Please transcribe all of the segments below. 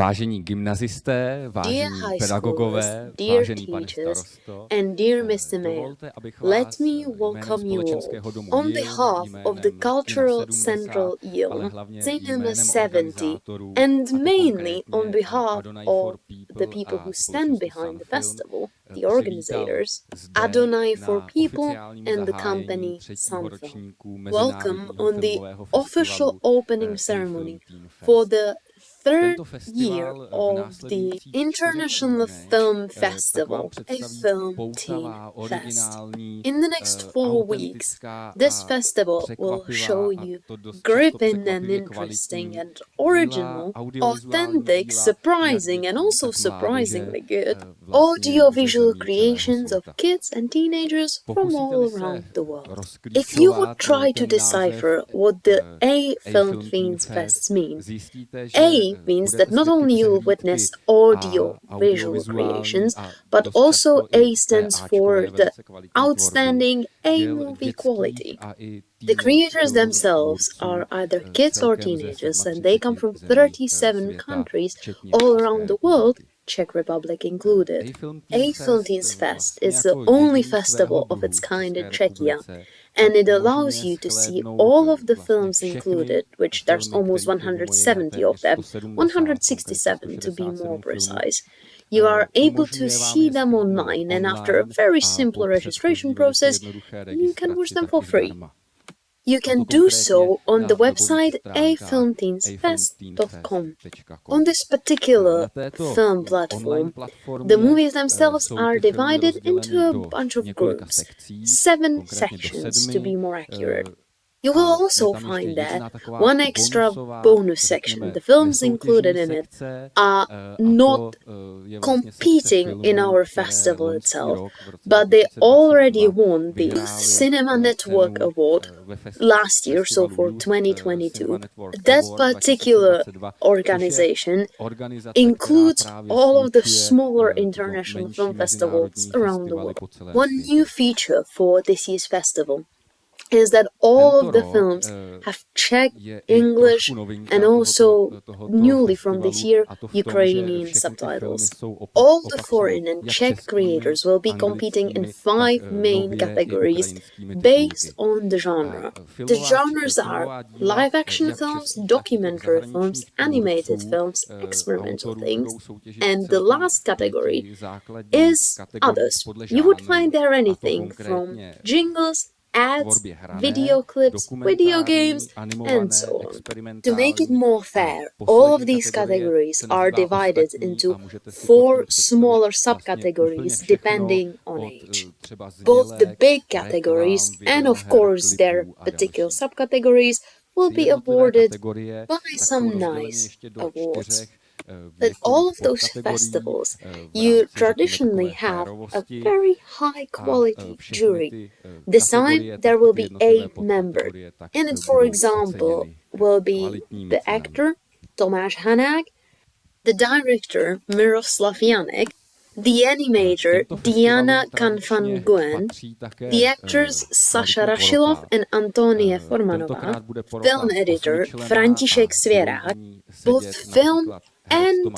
Vážení gymnazisté, Dear vážení high pedagogové, schoolers, dear vážený pane teachers, starosto, and dear Mr. Mayor, dovolte, abych let vás me jménem welcome you all společenského domu on JIL, behalf of the jménem Cultural Kina Central 70, ale YIL, hlavně Cinema jménem 70, organizátorů, and a to mainly on konkrétně behalf Adonai of for the People people a who stand společnosti behind the Sunfilm, festival, the přivítal organizators, zde Adonai for na People oficiálním and the zahájení company třetího Sunfilm. ročníku Welcome mezinárodního on the filmového official festivalu opening ceremony for A-FilmTeenFest. the third Tento year festival v of the následujících 4 International týdnech Film tak vám Festival, představí poutavá, A-FilmTeenFest. originální, In the next 4 weeks, autentická this a festival will překvapivá show a you to dost často gripping and překvapivě interesting kvalitní and díla, original, audiovizuální authentic, díla, surprising jak and dětí, also tak mládeže, surprisingly good vlastně ze audiovisual zemí celého creations of světa. kids and teenagers from Pokusíte-li all se around the world. If you rozklíčovat would try to ten decipher název what the A-FilmTeenFest, A-FilmTeensFest means, zjistíte, že A means that budete not only svědky you'll přehlídky witness a audio-visual creations, a but dost also často i A stands TAčkové, for the velice kvalitní tvorby outstanding děl A-movie dětských quality. a i The teen creators filmových themselves tvůrců are either kids or celkem ze teenagers, and they come 37 from zemí 37 světa, countries včetně all České around the world, republiky. Czech Republic included. A-FilmTeenFest A-FilmTeensFest vlastně is the jako only jediný festival svého of its druhu v kind in České Czechia, republice and it tak allows umožňuje you to see shlédnout all of the vlastně films všechny included, which there's filmy, almost kterých je mimo jiné 170 téměř of them, 170, 167 to be more 167 filmů. precise. You are able to Umožňuje vám see je them shlédnout online, and after a online very a simple po registration předchozí velice process, jednoduché you can watch registraci them for taky free. zdarma. You A can to do konkrétně so on na the webových website stránkách A-FilmTeensFest.com. A-filmteensfest.com. On this Na particular této film online platform, platformě the movies themselves jsou are ty filmy divided into rozděleny a do bunch of několika groups, sekcí, 7 konkrétně do sections to 7. be more accurate. You will A je also tam ještě find jedna that taková one extra bonusová, bonus section. řekněme, The films included nesoutěžní in it sekce, are a not to je vlastně sekce competing in filmů, our které festival loňský itself, rok v roce but they 2022 already won the vyhrály Cinema Network cenu Award ve last year, so festivalu for Youth 2022. Cinema Network That Award particular 2022, organization což je organizace, includes která právě all of the slučuje smaller tyto international menší film festivals mezinárodní around the festivaly world. po celém One světě. new feature for this year's festival is that all Tento of the rok films have Czech, je i English, trošku novinka and also tohoto newly from this festivalu, year, a to v tom, že Ukrainian všechny ty filmy subtitles. jsou All the opatřeny foreign and jak Czech českými, creators will be competing in anglickými, tak 5 main nově i categories ukrajinskými based titulky. on the genre. A The filmová genres are filmová díla live action jak films, českých, tak i documentary těch films, zahraničních animated tvůrců, films, experimental autorů things, budou soutěžit and the celkem last v category 5 základních is kategoriích others. podle You would žánrů, find there a to anything from konkrétně jingles, ads, tvorbě hrané, video clips, video games, animované, and so on. To experimentální. make it more fair, A all of poslední these kategorie categories se are nazývá divided ostatní into a můžete si pod 4 tím představit smaller vlastně subcategories úplně všechno depending on od, age. třeba Both the znělek, big categories reklam, and of videoher, course their klipů a particular další. subcategories will Ty be jednotlivé awarded kategorie by tak jsou some rozděleny nice ještě do awards. 4 But all of věkových those podkategorií festivals, v you rámci, řekněme, traditionally takové have a férovosti very high a quality všechny jury. ty This time kategorie, there tak will ty be jednotlivé 8 members. podkategorie tak In it, for budou example, oceněny will be kvalitními the cenami. actor Tomáš Hanák, the director Miroslav Janek, the animator Diana Kanfan-Guen, the actors Sasha Rašilov and Antonie Formanová, film editor František Svěrák, both film and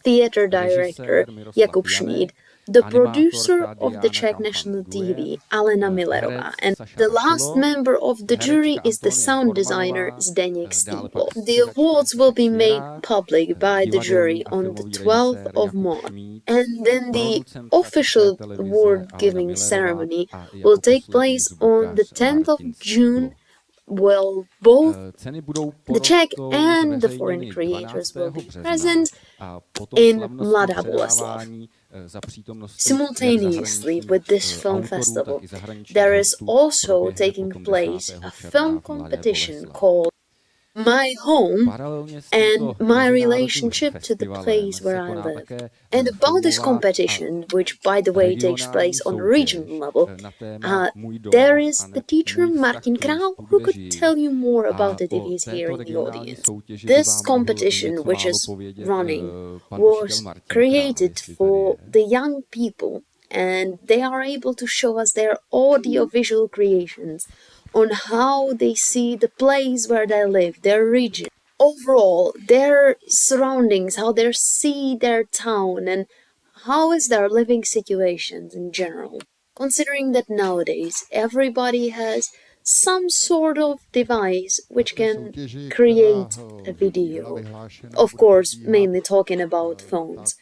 theater director Jakub Šmíd, the producer of the Czech National TV, Alena Millerová, and the last member of the jury is the sound designer Zdeněk Stýpl. The awards will be made public by the jury on the 12th of March, and then the official award-giving ceremony will take place on the 10th of June. Well, both the Czech and the foreign creators will be present in Mladá Boleslav. Simultaneously with this film festival, there is also taking place a film competition called My Home and My Relationship to the Place Where I Live. And about this competition, which by the way takes place on a regional level, there is the teacher Martin Král who could tell you more about it if he's here in the audience. This competition, which is running, was created for the young people, and they are able to show us their audio-visual creations on how they see the place where they live, their region. overall, their surroundings, how they see their town, and how is their living situations in general. Considering that nowadays everybody has some sort of device which can create a video, of course, mainly talking about phones.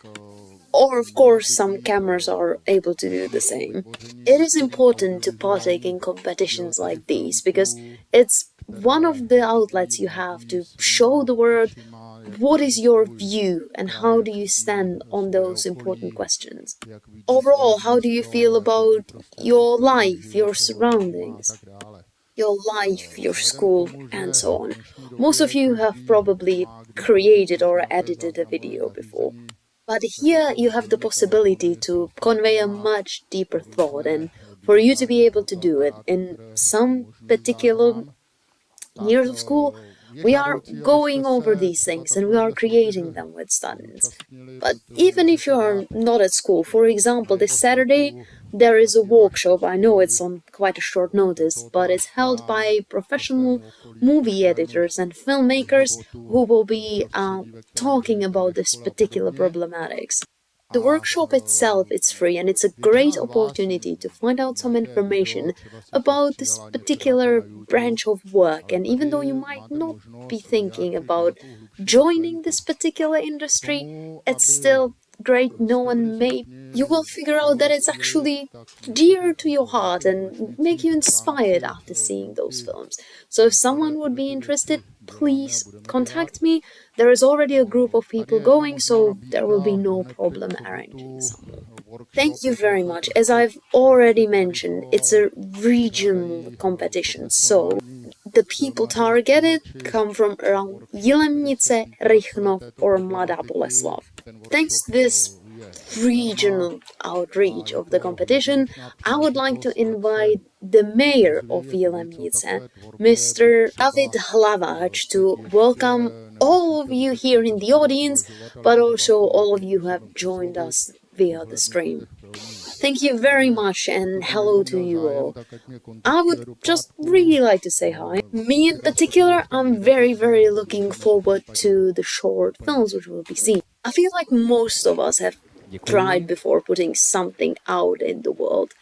Or, of course, some cameras are able to do the same. It is important to partake in competitions like these because it's one of the outlets you have to show the world what is your view and how do you stand on those important questions. Overall, how do you feel about your life, your surroundings, your life, your school, and so on? Most of you have probably created or edited a video before. But here you have the possibility to convey a much deeper thought, and for you to be able to do it in some particular years of school, we are going over these things and we are creating them with students. But even if you are not at school, for example, this Saturday there is a workshop. I know it's on quite a short notice, but it's held by professional movie editors and filmmakers who will be talking about this particular problematics. The workshop itself is free and it's a great opportunity to find out some information about this particular branch of work, and even though you might not be thinking about joining this particular industry, it's still great knowing maybe you will figure out that it's actually dear to your heart and make you inspired after seeing those films. So if someone would be interested, please contact me. There is already a group of people going, so there will be no problem arranging some more. Thank you very much. As I've already mentioned, it's a regional competition, so the people targeted come from around Jilemnice, Rychnov or Mladá Boleslav. Thanks to this regional outreach of the competition, I would like to invite the mayor of Jilemnice, Mr. David Hlavač, to welcome all of you here in the audience, but also all of you who have joined us via the stream. Thank you very much and hello to you all. I would just really like to say hi. Me in particular, I'm very looking forward to the short films which will be seen. I feel like most of us have tried before putting something out in the world.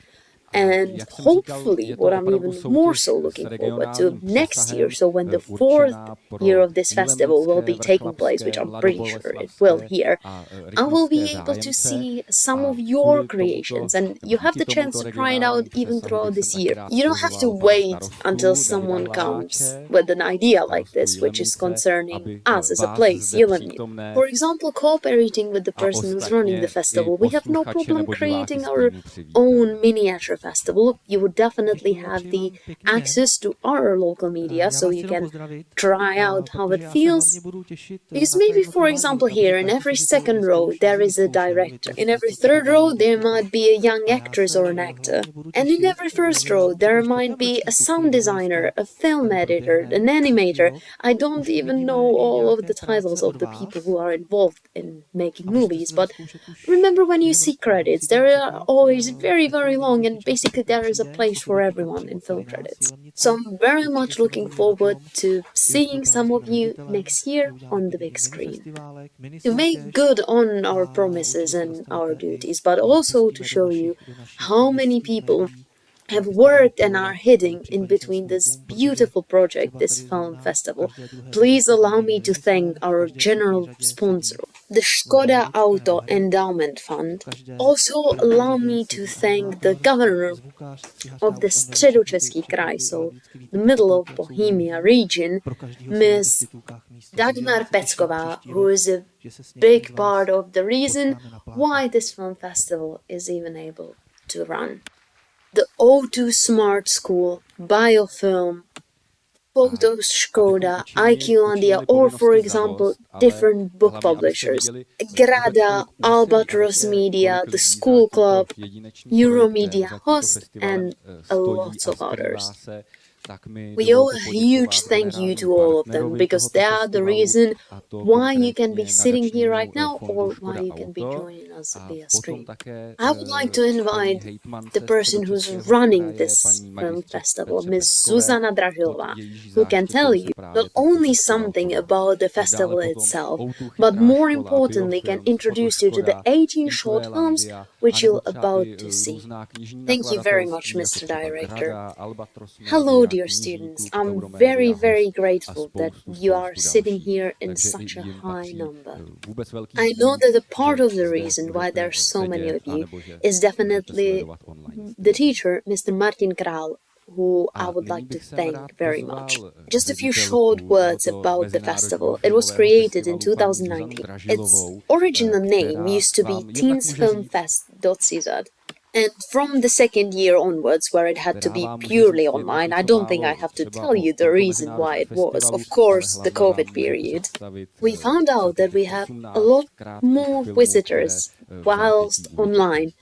And hopefully, what I'm even more so looking forward to next year, so when the 4th year of this festival will be taking place, which I'm pretty sure it will here, I will be able to see some of your creations, and you have the chance to try it out even throughout this year. You don't have to wait until someone comes with an idea like this, which is concerning us as a place, Jilemnice. For example, cooperating with the person who's running the festival, we have no problem creating our own miniature festival. You would definitely have the access to our local media, so you can try out how it feels. Because maybe, for example, here in every second row there is a director. In every third row there might be a young actress or an actor. And in every first row there might be a sound designer, a film editor, an animator. I don't even know all of the titles of the people who are involved in making movies, but remember, when you see credits, they are always very long, and basically there is a place for everyone in film credits. So I'm very much looking forward to seeing some of you next year on the big screen. To make good on our promises and our duties, but also to show you how many people have worked and are hidden in between this beautiful project, this film festival. Please allow me to thank our general sponsor, the Škoda Auto Endowment Fund. Also allow me to thank the governor of the Středočeský kraj, so the middle of Bohemia region, Ms. Dagmar Pecková, who is a big part of the reason why this film festival is even able to run. The O2 Smart School, Biofilm, Photos Škoda, IQlandia, or for example, different book publishers, Grada, Albatros Media, the School Club, Euromedia Host, and lots of others. We owe a huge thank you to all of them because they are the reason why you can be sitting here right now or why you can be joining us via stream. I would like to invite the person who's running this film festival, Ms. Zuzana Dražilová, who can tell you not only something about the festival itself, but more importantly can introduce you to the 18 short films which you're about to see. Thank you very much, Mr. Director. Hello, dear students. I'm very, very grateful that you are sitting here in such a high number. I know that a part of the reason why there are so many of you is definitely the teacher, Mr. Martin Král, who I would like to thank very much. Just a few short words about the festival. It was created in 2019. Its original name used to be TeensFilmTeensFest.cz. And from the second year onwards, where it had to be purely online, I don't think I have to tell you the reason why it was. Of course, the COVID period. We found out that we have a lot more visitors whilst online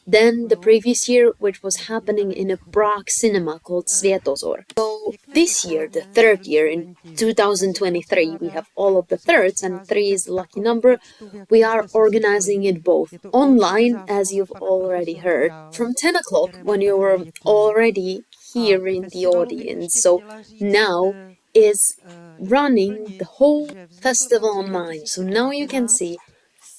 than the previous year, which was happening in a Prague cinema called Svietozor. So this year, the third year, in 2023, we have all of the thirds, and 3 is the lucky number. We are organizing it both online, as you've already heard, from 10 o'clock when you were already here in the audience. So now is running the whole festival online. So now you can see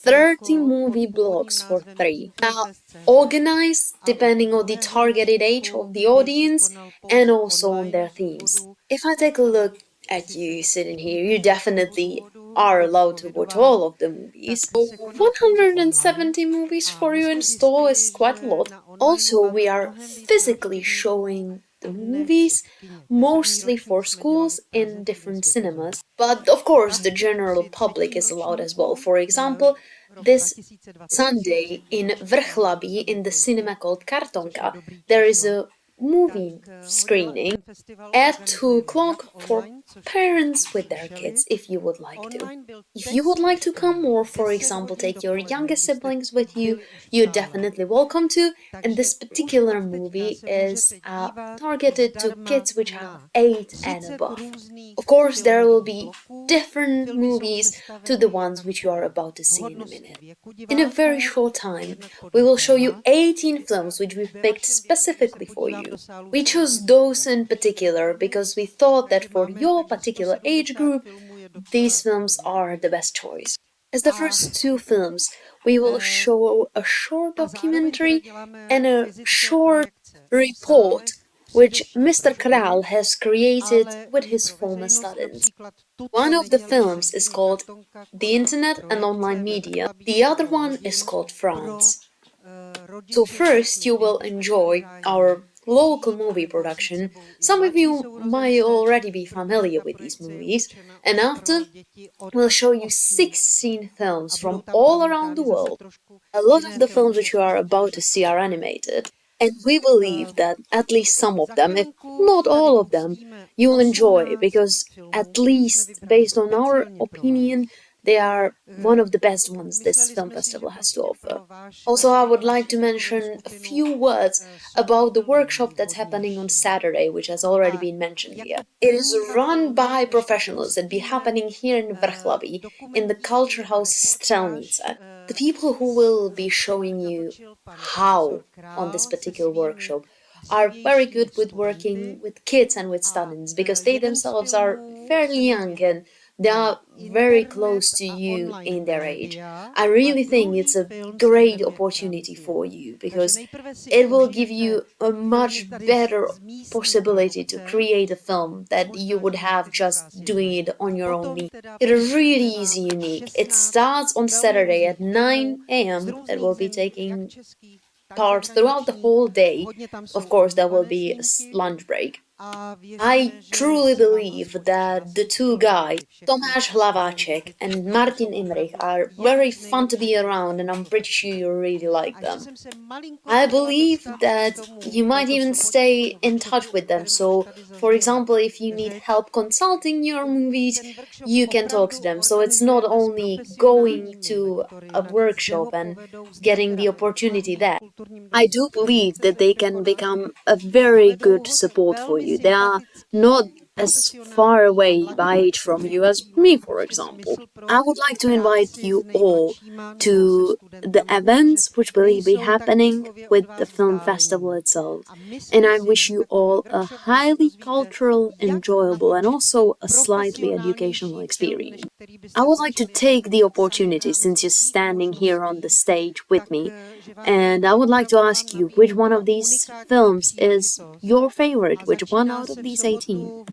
30 movie blogs for free. Now, organized depending on the targeted age of the audience and also on their themes. If I take a look at you sitting here, you definitely are allowed to watch all of the movies. 170 movies for you in store is quite a lot. Also, we are physically showing the movies, mostly for schools in different cinemas. But of course, the general public is allowed as well. For example, this Sunday in Vrchlabí, in the cinema called Kartonka, there is a movie screening at 2 o'clock for parents with their kids, if you would like to. If you would like to come or, for example, take your younger siblings with you, you're definitely welcome to. And this particular movie is targeted to kids which are 8 and above. Of course, there will be different movies to the ones which you are about to see in a minute. In a very short time, we will show you 18 films which we picked specifically for you. We chose those in particular because we thought that for your particular age group, these films are the best choice. As the first 2 films, we will show a short documentary and a short report which Mr. Král has created with his former students. One of the films is called The Internet and Online Media, the other one is called France. So first you will enjoy our local movie production. Some of you might already be familiar with these movies, and after we'll show you 16 films from all around the world. A lot of the films which you are about to see are animated, and we believe that at least some of them, if not all of them, you'll enjoy, because at least based on our opinion, they are one of the best ones this film festival has to offer. Also, I would like to mention a few words about the workshop that's happening on Saturday, which has already been mentioned here. It is run by professionals and be happening here in Vrchlabí, in the Culture House Strelnica. The people who will be showing you how on this particular workshop are very good with working with kids and with students, because they themselves are fairly young and they are very close to you in their age. I really think it's a great opportunity for you, because it will give you a much better possibility to create a film that you would have just doing it on your own knee. It is really easy, unique. It starts on Saturday at 9 a.m. It will be taking part throughout the whole day. Of course, there will be a lunch break. I truly believe that the 2 guys, Tomáš Hlaváček and Martin Imrich, are very fun to be around, and I'm pretty sure you really like them. I believe that you might even stay in touch with them, so for example, if you need help consulting your movies, you can talk to them. So it's not only going to a workshop and getting the opportunity there. I do believe that they can become a very good support for you. They are not as far away by age from you as me, for example. I would like to invite you all to the events which will be happening with the film festival itself. And I wish you all a highly cultural, enjoyable, and also a slightly educational experience. I would like to take the opportunity, since you're standing here on the stage with me, and I would like to ask you which one of these films is your favorite, which one out of these 18?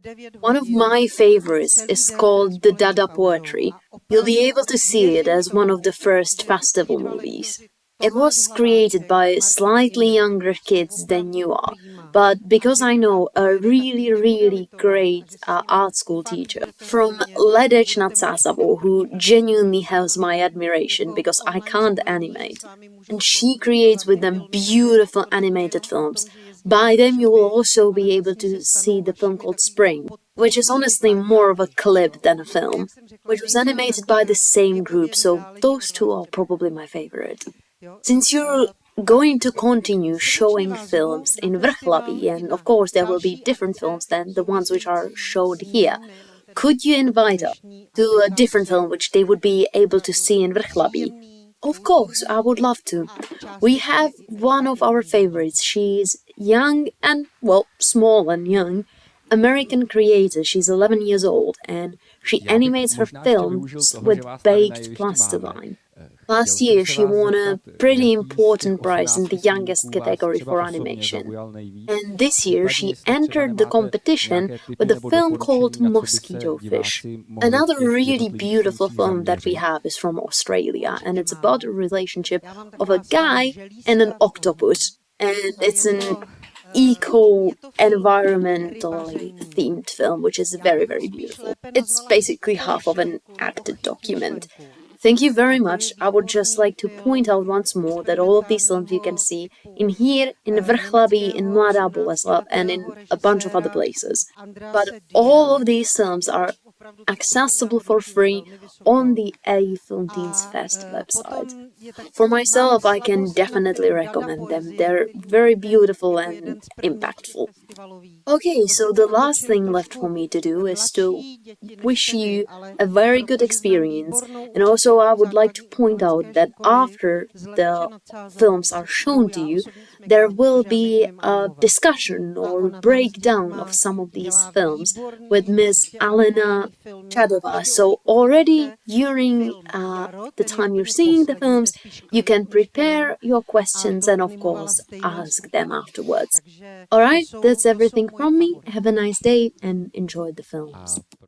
One of my favorites is called The Dada Poetry. You'll be able to see it as one of the first festival movies. It was created by slightly younger kids than you are, but because I know a really great art school teacher from Ledech nad Sázavou, who genuinely has my admiration because I can't animate, and she creates with them beautiful animated films. By them you will also be able to see the film called Spring, which is honestly more of a clip than a film, which was animated by the same group, so those two are probably my favorite. Since you're going to continue showing films in Vrchlabí, and of course there will be different films than the ones which are showed here, could you invite us to a different film which they would be able to see in Vrchlabí? Of course, I would love to. We have one of our favorites. She's young and, well, small and young, American creator. She's 11 years old and she animates her films with baked plasticine. Last year, she won a pretty important prize in the youngest category for animation. And this year, she entered the competition with a film called Mosquito Fish. Another really beautiful film that we have is from Australia, and it's about the relationship of a guy and an octopus. And it's an eco-environmentally themed film, which is very beautiful. It's basically half of an acted document. Thank you very much. I would just like to point out once more that all of these films you can see in here, in Vrchlabí, in Mladá Boleslav, and in a bunch of other places. But all of these films are accessible for free on the A-FilmTeensFest website. For myself, I can definitely recommend them. They're very beautiful and impactful. Okay, so the last thing left for me to do is to wish you a very good experience, and also I would like to point out that after the films are shown to you, there will be a discussion or breakdown of some of these films with Miss Alena Chadova. So already during the time you're seeing the films, you can prepare your questions and of course ask them afterwards. Alright, that's everything from me. Have a nice day and enjoy the films.